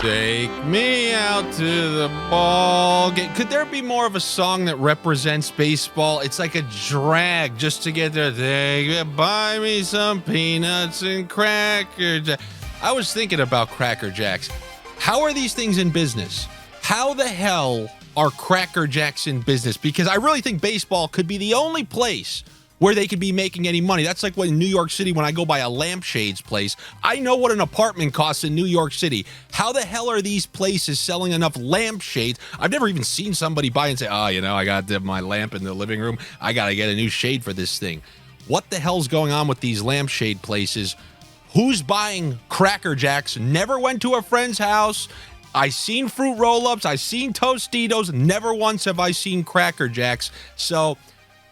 Take me out to the ball game. Could there be more of a song that represents baseball? It's like a drag just to get there. Buy me some peanuts and Cracker Jacks. I was thinking about Cracker Jacks. How are these things in business? How the hell are Cracker Jacks in business? Because I really think baseball could be the only place where they could be making any money. That's like when in New York City, when I go by a lampshades place, I know what an apartment costs in New York City. How the hell are these places selling enough lampshades? I've never even seen somebody buy and say, oh, I got my lamp in the living room. I got to get a new shade for this thing. What the hell's going on with these lampshade places? Who's buying Cracker Jacks? Never went to a friend's house. I seen fruit roll-ups. I seen Tostitos. Never once have I seen Cracker Jacks. So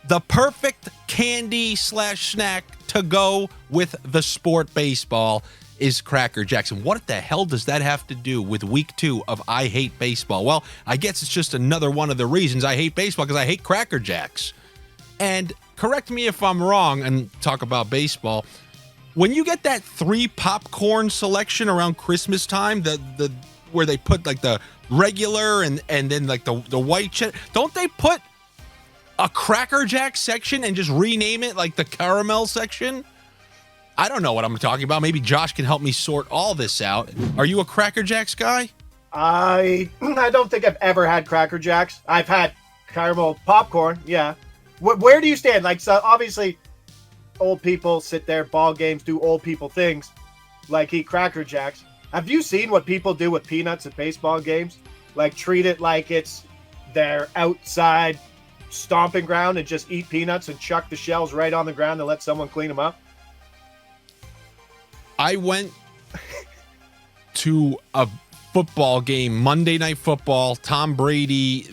the perfect candy/snack to go with the sport baseball is Cracker Jacks. And what the hell does that have to do with week 2 of I Hate Baseball? Well, I guess it's just another one of the reasons I hate baseball, because I hate Cracker Jacks. And correct me if I'm wrong and talk about baseball. When you get that 3 popcorn selection around Christmas time, the where they put like the regular and then like the white cheddar, don't they put a Cracker Jack section and just rename it like the caramel section? I don't know what I'm talking about. Maybe Josh can help me sort all this out. Are you a Cracker Jacks guy? I don't think I've ever had Cracker Jacks. I've had caramel popcorn, yeah. Where do you stand? Like, so obviously, old people sit there, ball games, do old people things, like eat Cracker Jacks. Have you seen what people do with peanuts at baseball games? Like, treat it like it's their outside stomping ground and just eat peanuts and chuck the shells right on the ground and let someone clean them up? I went to a football game, Monday Night Football. Tom Brady,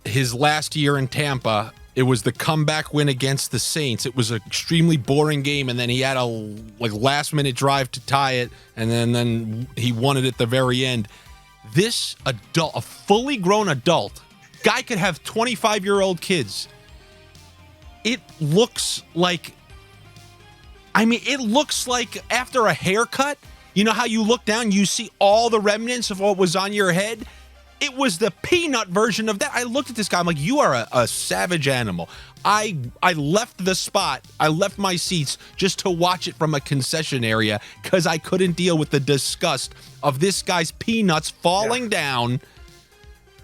his last year in Tampa, it was the comeback win against the Saints. It was an extremely boring game, and then he had a last-minute drive to tie it, and then he won it at the very end. This adult, a fully grown adult, guy could have 25-year-old kids. It looks like, it looks like after a haircut, you know how you look down, you see all the remnants of what was on your head? It was the peanut version of that. I looked at this guy, I'm like, you are a savage animal. I left the spot, I left my seats just to watch it from a concession area because I couldn't deal with the disgust of this guy's peanuts falling down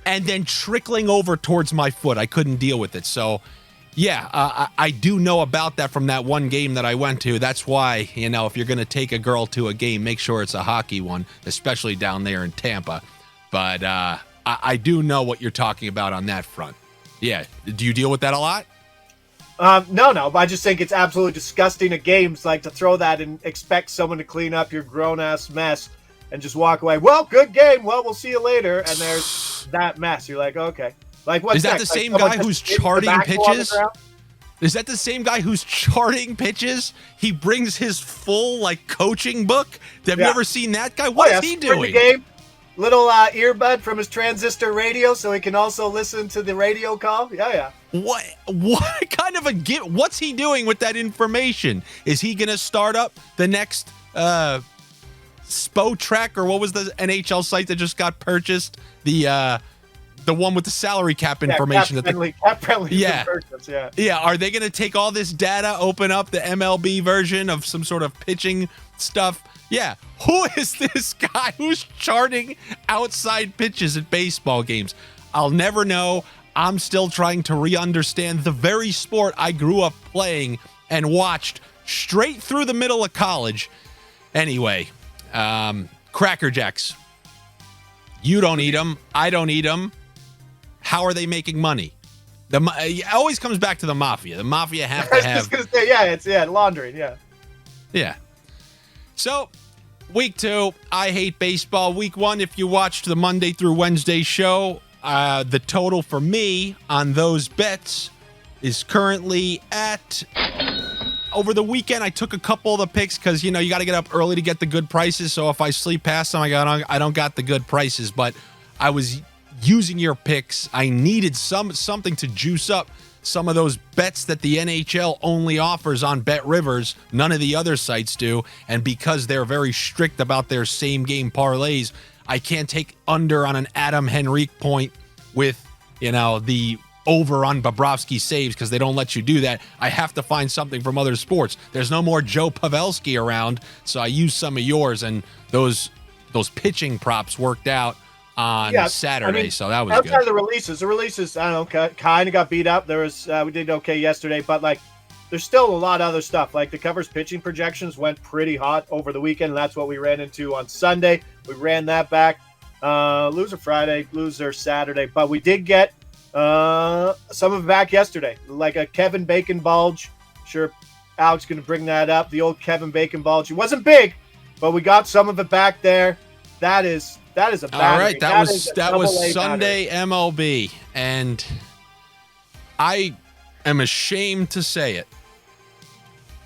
and then trickling over towards my foot. I couldn't deal with it. So, yeah, I do know about that from that one game that I went to. That's why, if you're going to take a girl to a game, make sure it's a hockey one, especially down there in Tampa. But I do know what you're talking about on that front. Yeah. Do you deal with that a lot? No. I just think it's absolutely disgusting at games, like to throw that and expect someone to clean up your grown-ass mess and just walk away. Well, good game. Well, we'll see you later. And there's that mess. You're like, okay. Like, what's Is that next? the same like, guy who's charting pitches? Is that the same guy who's charting pitches? He brings his full, coaching book. Have you ever seen that guy? What is he doing? The game. Little earbud from his transistor radio so he can also listen to the radio call. Yeah. What kind of what's he doing with that information? Is he going to start up the next Spo Track, or what was the NHL site that just got purchased? The one with the salary cap information. Cap friendly. Yeah. Yeah. Are they going to take all this data, open up the MLB version of some sort of pitching stuff? Yeah. Who is this guy who's charting outside pitches at baseball games? I'll never know. I'm still trying to re-understand the very sport I grew up playing and watched straight through the middle of college. Anyway, Cracker Jacks. You don't eat them. I don't eat them. How are they making money? It always comes back to the mafia. The mafia have to have. I was just gonna say, laundering, Yeah. So, week 2, I Hate Baseball. Week 1, if you watched the Monday through Wednesday show, the total for me on those bets is currently at... Over the weekend, I took a couple of the picks because, you got to get up early to get the good prices. So if I sleep past them, I don't got the good prices. But I was using your picks. I needed something to juice up some of those bets that the NHL only offers on Bet Rivers. None of the other sites do. And because they're very strict about their same game parlays, I can't take under on an Adam Henrique point with, the over on Bobrovsky saves because they don't let you do that. I have to find something from other sports. There's no more Joe Pavelski around, so I used some of yours, and those pitching props worked out on Saturday, so that was outside good. Of the releases, I don't know, kind of got beat up. There was we did okay yesterday, but like there's still a lot of other stuff. Like the covers pitching projections went pretty hot over the weekend, and that's what we ran into on Sunday. We ran that back. Loser Friday, loser Saturday, but we did get some of it back yesterday, like a Kevin Bacon bulge. Sure, Alex going to bring that up. The old Kevin Bacon bulge. It wasn't big, but we got some of it back there. That is a battery. All right, that was Sunday battery. MLB, and I am ashamed to say it.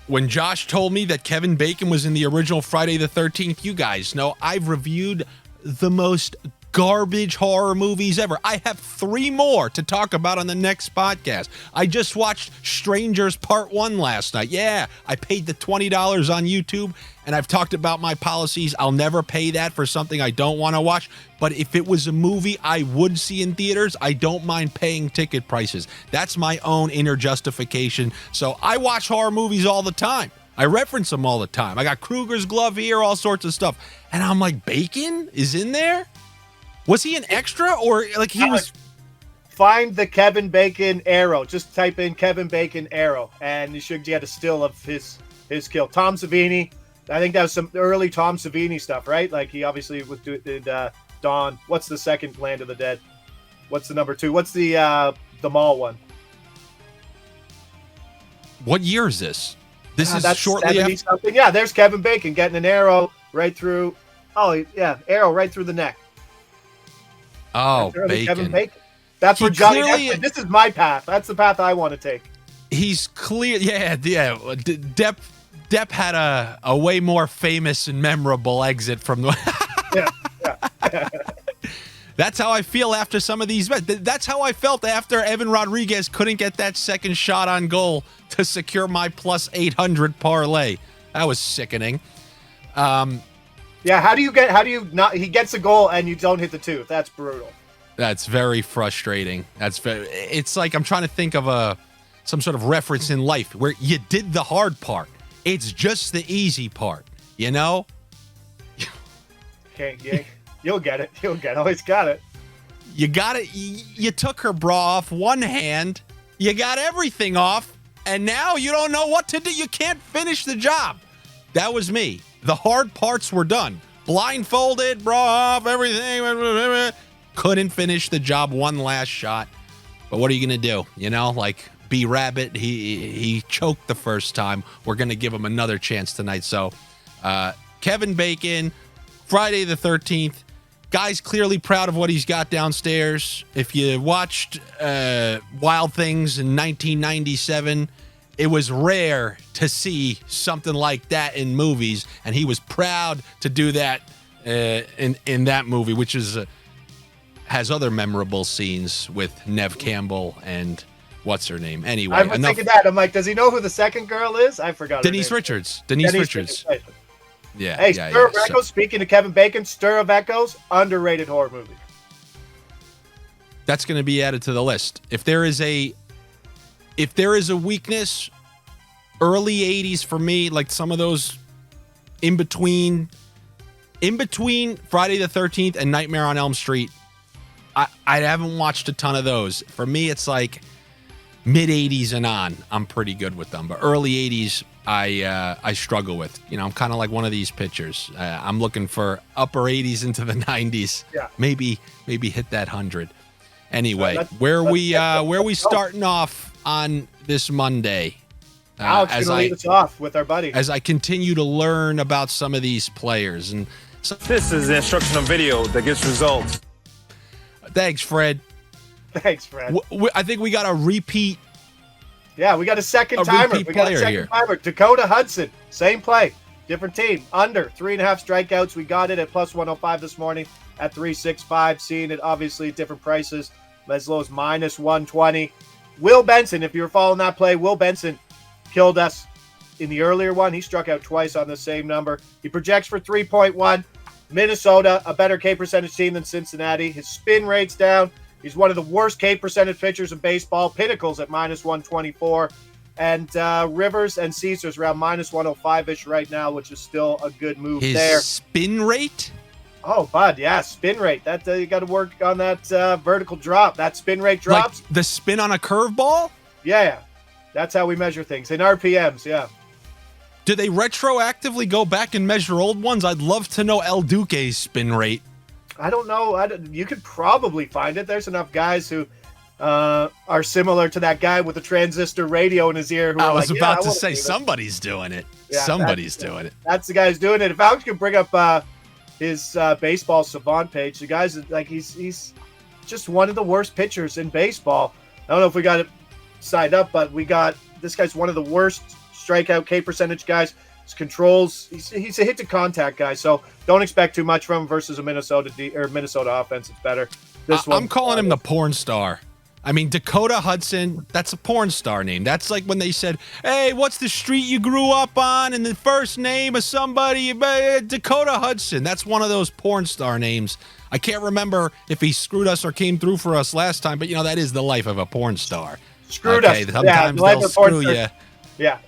When Josh told me that Kevin Bacon was in the original Friday the 13th, you guys know I've reviewed the most garbage horror movies ever. I have 3 more to talk about on the next podcast. I just watched Strangers Part 1 last night. Yeah, I paid the $20 on YouTube, and I've talked about my policies. I'll never pay that for something I don't want to watch, but if it was a movie I would see in theaters, I don't mind paying ticket prices. That's my own inner justification. So I watch horror movies all the time. I reference them all the time. I got Kruger's glove here, all sorts of stuff. And I'm like, Bacon is in there? Was he an extra, or like he was? Find the Kevin Bacon arrow. Just type in Kevin Bacon arrow, and you should get a still of his kill. Tom Savini. I think that was some early Tom Savini stuff, right? Like he obviously did Dawn. What's the second Land of the Dead? What's the number 2? What's the mall one? What year is this? This is that's shortly after something. Yeah, there's Kevin Bacon getting an arrow right through. Oh yeah, arrow right through the neck. Oh, Bacon. Kevin Bacon. That's where Johnny Depp. This is my path. That's the path I want to take. He's clear. Yeah. Depp had a way more famous and memorable exit from the. yeah. That's how I feel after some of these bets. That's how I felt after Evan Rodriguez couldn't get that second shot on goal to secure my plus 800 parlay. That was sickening. Yeah, how do you not? He gets a goal and you don't hit the 2. That's brutal. That's very frustrating. It's like I'm trying to think of some sort of reference in life where you did the hard part. It's just the easy part, you know? Okay, yeah, you'll get it. Always got it. You got it. You took her bra off one hand. You got everything off, and now you don't know what to do. You can't finish the job. That was me. The hard parts were done. Blindfolded, bra off, everything. Couldn't finish the job. One last shot. But what are you going to do? Like B Rabbit, he choked the first time. We're going to give him another chance tonight. So Kevin Bacon, Friday the 13th. Guy's clearly proud of what he's got downstairs. If you watched Wild Things in 1997, it was rare to see something like that in movies, and he was proud to do that in that movie, which has other memorable scenes with Neve Campbell and what's her name? Anyway, I was thinking that. I'm like, does he know who the second girl is? I forgot. Denise Richards. Denise Richards. Yeah. Hey, Stir of Echoes. Speaking of Kevin Bacon, Stir of Echoes, underrated horror movie. That's going to be added to the list. If there is a weakness, early 80s for me, like some of those in between Friday the 13th and Nightmare on Elm Street, I haven't watched a ton of those. For me, it's like mid 80s and on. I'm pretty good with them, but early 80s, I struggle with. I'm kind of like one of these pitchers. I'm looking for upper 80s into the 90s. Yeah. Maybe hit that 100. Anyway, where are we starting off on this Monday? Alex is going to lead us off with our buddy. As I continue to learn about some of these players. And this is the instructional video that gets results. Thanks, Fred. I think we got a repeat. Yeah, we got a second timer. We got a second timer. Dakota Hudson, same play, different team. Under 3.5 strikeouts. We got it at plus 105 this morning at 365. Seeing it obviously at different prices, as low as minus 120. Will Benson, if you were following that play, Will Benson killed us in the earlier one. He struck out twice on the same number. He projects for 3.1. Minnesota, a better K percentage team than Cincinnati. His spin rate's down. He's one of the worst K percentage pitchers in baseball. Pinnacle's at minus 124. And Rivers and Caesars around minus 105-ish right now, which is still a good move there. His spin rate? Oh, bud, yeah, spin rate. That you got to work on that vertical drop. That spin rate drops. Like the spin on a curveball? Yeah. That's how we measure things. In RPMs, yeah. Do they retroactively go back and measure old ones? I'd love to know El Duque's spin rate. I don't know. You could probably find it. There's enough guys who are similar to that guy with the transistor radio in his ear. Who I was like, about to say somebody's doing it. Yeah, Somebody's doing it. That's the guy who's doing it. If Alex can bring up his baseball savant page, the guy's like he's just one of the worst pitchers in baseball. I don't know if we got it signed up, but this guy's one of the worst strikeout K percentage guys. His controls, he's a hit to contact guy, so don't expect too much from him versus a Minnesota offense. It's better. I'm calling him the porn star. I mean, Dakota Hudson, that's a porn star name. That's like when they said, hey, what's the street you grew up on? And the first name of somebody, Dakota Hudson. That's one of those porn star names. I can't remember if he screwed us or came through for us last time, but, that is the life of a porn star. Screwed us. Sometimes they'll screw you. Yeah.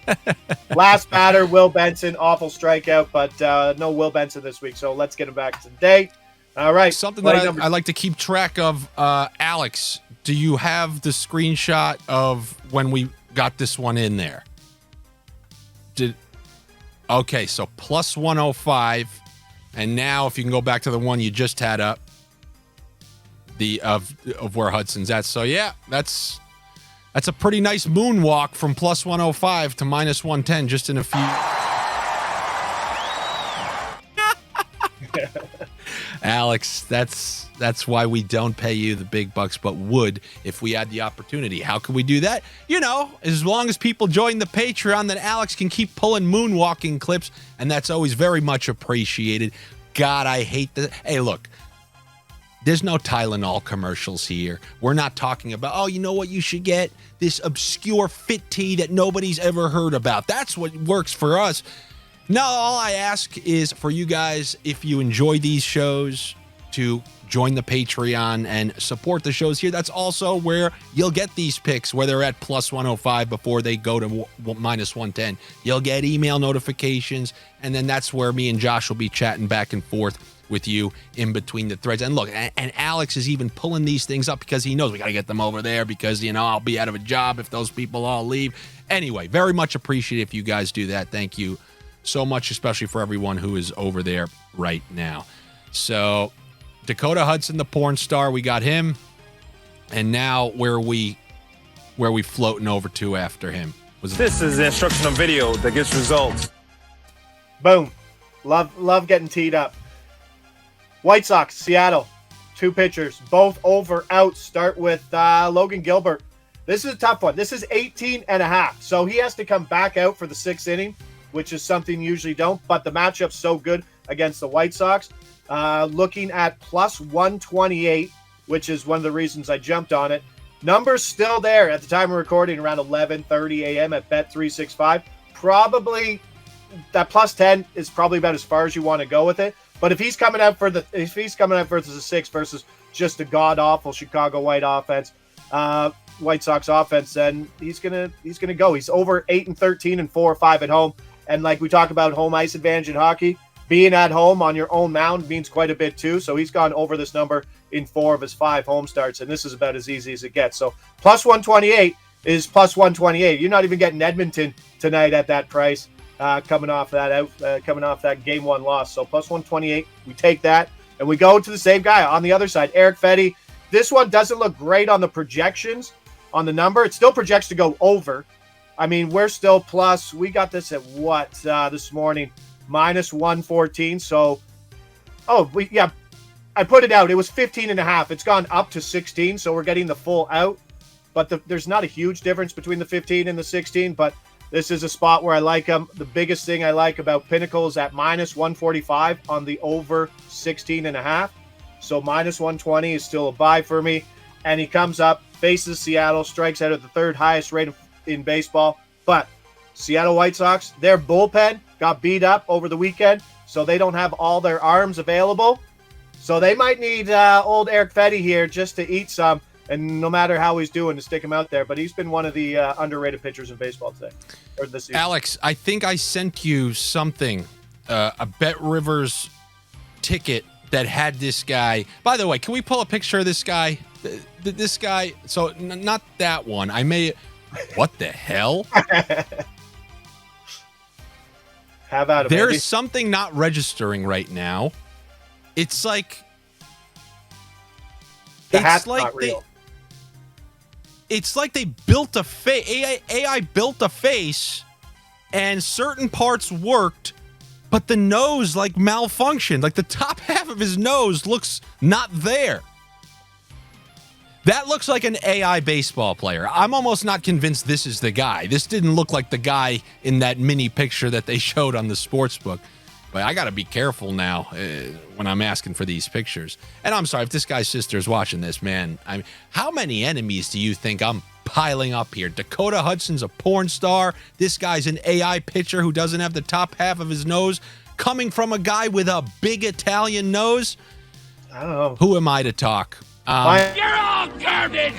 Last batter, Will Benson, awful strikeout, but no Will Benson this week, so let's get him back today. All right. Something that I like to keep track of, Alex, do you have the screenshot of when we got this one in there? Okay, so plus 105, and now if you can go back to the one you just had up, of where Hudson's at. So yeah, that's a pretty nice moonwalk from plus 105 to minus 110 just in a few. Alex, that's why we don't pay you the big bucks, but would if we had the opportunity. How can we do that? As long as people join the Patreon, then Alex can keep pulling moonwalking clips, and that's always very much appreciated. God, I hate that. Hey, look, there's no Tylenol commercials here. We're not talking about, oh, you know what you should get? This obscure fit tea that nobody's ever heard about. That's what works for us. No, all I ask is for you guys, if you enjoy these shows, to join the Patreon and support the shows here. That's also where you'll get these picks, where they're at plus 105 before they go to minus 110. You'll get email notifications, and then that's where me and Josh will be chatting back and forth with you in between the threads. And look, and Alex is even pulling these things up because he knows we got to get them over there because, I'll be out of a job if those people all leave. Anyway, very much appreciate if you guys do that. Thank you so much, especially for everyone who is over there right now. So Dakota Hudson, the porn star, we got him. And now where we floating over to after him? This is the instructional video that gets results. Boom. Love getting teed up. White Sox, Seattle, 2 pitchers, both over out. Start with Logan Gilbert. This is a tough one. This is 18.5. So he has to come back out for the 6th inning, which is something you usually don't, but the matchup's so good against the White Sox. Looking at plus 128, which is one of the reasons I jumped on it. Numbers still there at the time of recording, around 11:30 a.m. at Bet365. Probably that plus 10 is probably about as far as you want to go with it. But if he's coming out versus a 6 versus just a god awful Chicago White Sox offense, then he's gonna go. He's over 8-13 and 4-5 at home. And like we talk about home ice advantage in hockey, being at home on your own mound means quite a bit too. So he's gone over this number in 4 of his 5 home starts, and this is about as easy as it gets. So plus 128 is plus 128. You're not even getting Edmonton tonight at that price, coming off that game 1 loss. So plus 128, we take that, and we go to the same guy on the other side, Eric Feddie. This one doesn't look great on the projections, on the number. It still projects to go over. I mean, we're still plus. We got this at what this morning? Minus 114. So, I put it out. It was 15.5. It's gone up to 16. So we're getting the full out. But there's not a huge difference between the 15 and the 16. But this is a spot where I like them. The biggest thing I like about Pinnacle is at minus 145 on the over 16.5. So minus 120 is still a buy for me. And he comes up, faces Seattle, strikes out at the 3rd highest rate in baseball. But Seattle White Sox, their bullpen got beat up over the weekend. so they don't have all their arms available. So they might need old Eric Feddie here just to eat some, and no matter how he's doing, to stick him out there. But he's been one of the underrated pitchers in baseball today, or this season. Alex, I think I sent you something, a Bet Rivers ticket that had this guy. By the way, can we pull a picture of this guy? This guy. So not that one. I may. What the hell? How about it? There's something not registering right now. It's like the hat's not real. It's like they built a face. AI built a face, and certain parts worked, but the nose like malfunctioned. Like the top half of his nose looks not there. That looks like an AI baseball player. I'm almost not convinced this is the guy. This didn't look like the guy in that mini picture that they showed on the sportsbook. But I got to be careful now when I'm asking for these pictures. And I'm sorry if this guy's sister is watching this, man. I mean, how many enemies do you think I'm piling up here? Dakota Hudson's a porn star. This guy's an AI pitcher who doesn't have the top half of his nose, coming from a guy with a big Italian nose. I don't know. Who am I to talk? You're all garbage!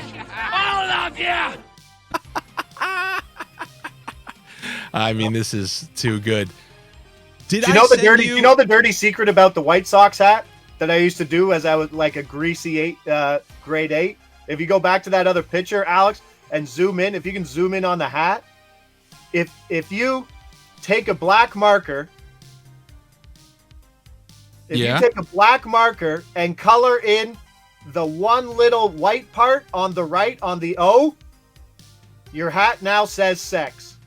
All of you! I mean, this is too good. Do you know the dirty secret about the White Sox hat that I used to do as I was like a greasy grade 8? If you go back to that other picture, Alex, and zoom in, if you can zoom in on the hat, if you take a black marker, you take a black marker and color in the one little white part on the right on the O, your hat now says sex.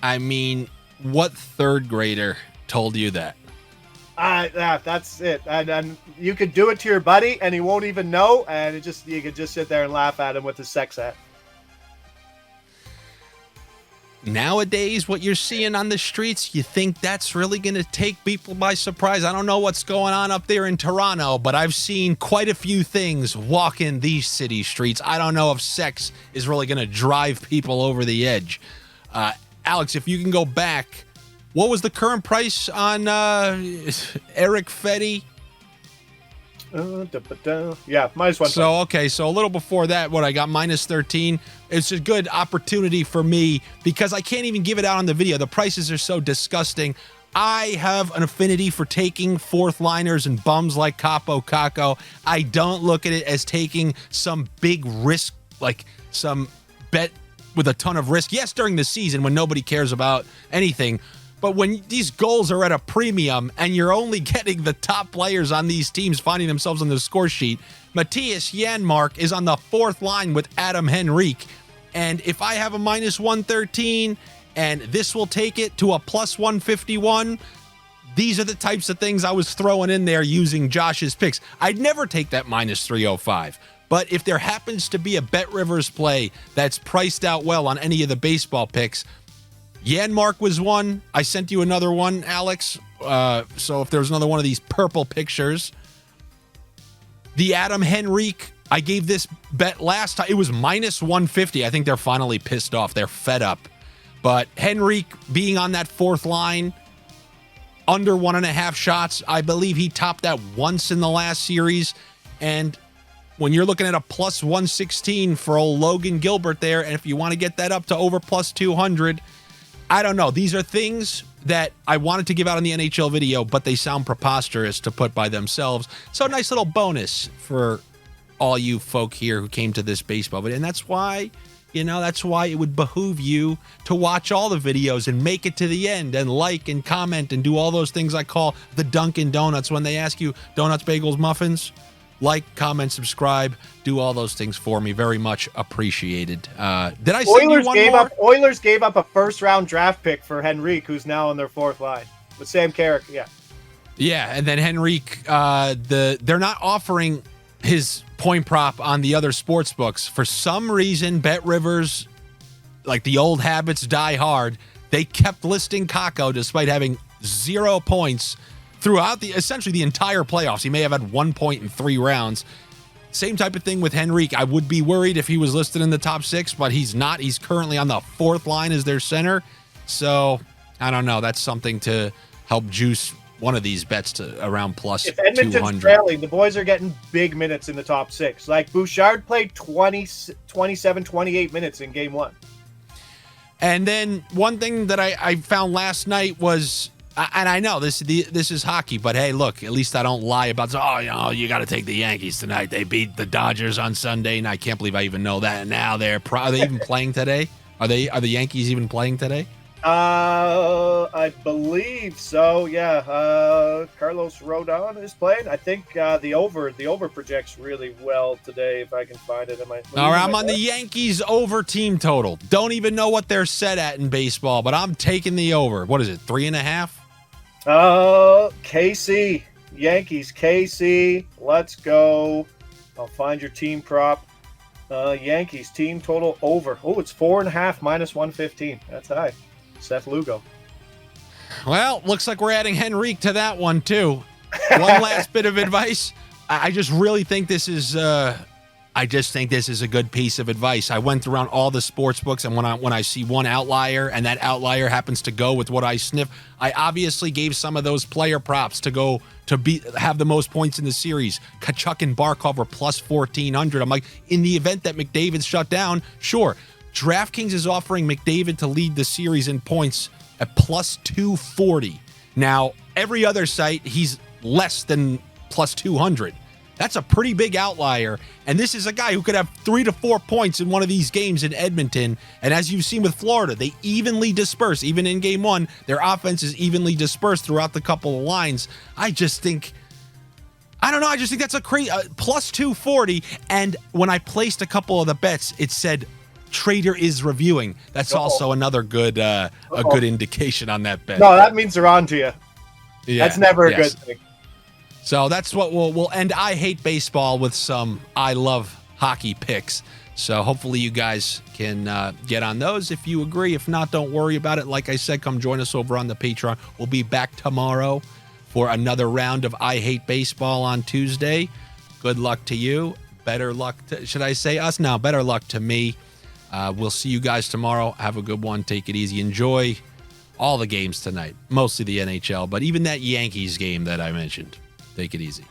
I mean, what third grader told you that? That's it. And you could do it to your buddy and he won't even know, and you could just sit there and laugh at him with his sex hat. Nowadays, what you're seeing on the streets, you think that's really going to take people by surprise? I don't know what's going on up there in Toronto, but I've seen quite a few things walking these city streets. I don't know if sex is really going to drive people over the edge. Alex, if you can go back, what was the current price on Eric Feddie? Yeah, -1. So a little before that, what I got, -13. It's a good opportunity for me because I can't even give it out on the video. The prices are so disgusting. I have an affinity for taking fourth liners and bums like Capo Caco. I don't look at it as taking some big risk, like some bet with a ton of risk. Yes, during the season when nobody cares about anything. But when these goals are at a premium and you're only getting the top players on these teams finding themselves on the score sheet, Matthias Janmark is on the fourth line with Adam Henrique. And if I have a -113 and this will take it to a +151, these are the types of things I was throwing in there using Josh's picks. I'd never take that -305. But if there happens to be a Bet Rivers play that's priced out well on any of the baseball picks, Janmark was one. I sent you another one, Alex. So if there's another one of these purple pictures. The Adam Henrique, I gave this bet last time. It was -150. I think they're finally pissed off. They're fed up. But Henrique being on that fourth line, under 1.5 shots, I believe he topped that once in the last series. And when you're looking at a +116 for old Logan Gilbert there, and if you want to get that up to over +200, I don't know. These are things that I wanted to give out on the NHL video, but they sound preposterous to put by themselves. So nice little bonus for all you folk here who came to this baseball video. And that's why, that's why it would behoove you to watch all the videos and make it to the end and like and comment and do all those things I call the Dunkin' Donuts when they ask you donuts, bagels, muffins. Like, comment, subscribe, do all those things for me. Very much appreciated. Did I send you one more? Oilers gave up a first-round draft pick for Henrique, who's now on their fourth line. With Sam Carrick, yeah. Yeah, and then Henrique, they're not offering his point prop on the other sports books. For some reason, Bet Rivers, like the old habits die hard, they kept listing Kako despite having 0 points throughout essentially the entire playoffs. He may have had 1 point in 3 rounds. Same type of thing with Henrique. I would be worried if he was listed in the top 6, but he's not. He's currently on the fourth line as their center. So I don't know. That's something to help juice one of these bets to around plus If Edmonton's 200. trailing, the boys are getting big minutes in the top 6. Like Bouchard played 27, 28 minutes in game 1. And then one thing that I found last night was, and I know this is hockey, but hey, look, at least I don't lie about, you got to take the Yankees tonight. They beat the Dodgers on Sunday, and I can't believe I even know that. And now are they even playing today? Are the Yankees even playing today? I believe so. Yeah. Carlos Rodon is playing. I think the over projects really well today. If I can find it, All right, I'm on the Yankees over team total. Don't even know what they're set at in baseball, but I'm taking the over. What is it? 3.5? KC Yankees. KC. Let's go. I'll find your team prop. Yankees team total over. Oh, it's 4.5 minus 115. That's high. Seth Lugo. Well, looks like we're adding Henrique to that one too. One last bit of advice. I just really think this is a good piece of advice. I went around all the sports books, and when I see one outlier and that outlier happens to go with what I sniff, I obviously gave some of those player props to have the most points in the series. Kachuk and Barkov are plus 1,400. I'm like, in the event that McDavid's shut down, sure. DraftKings is offering McDavid to lead the series in points at plus 240. Now, every other site, he's less than plus 200. That's a pretty big outlier. And this is a guy who could have 3 to 4 points in one of these games in Edmonton. And as you've seen with Florida, they evenly disperse. Even in game 1, their offense is evenly dispersed throughout the couple of lines. I just think that's a crazy plus 240. And when I placed a couple of the bets, it said Trader is reviewing. That's also another good good indication on that bet. No, that means they're on to you. Yeah, that's never a good thing. So that's what we'll end I Hate Baseball with some I Love Hockey picks. So hopefully you guys can get on those if you agree. If not, don't worry about it. Like I said, come join us over on the Patreon. We'll be back tomorrow for another round of I Hate Baseball on Tuesday. Good luck to you. Better luck should I say us? No, better luck to me. We'll see you guys tomorrow. Have a good one. Take it easy. Enjoy all the games tonight, mostly the NHL, but even that Yankees game that I mentioned. Take it easy.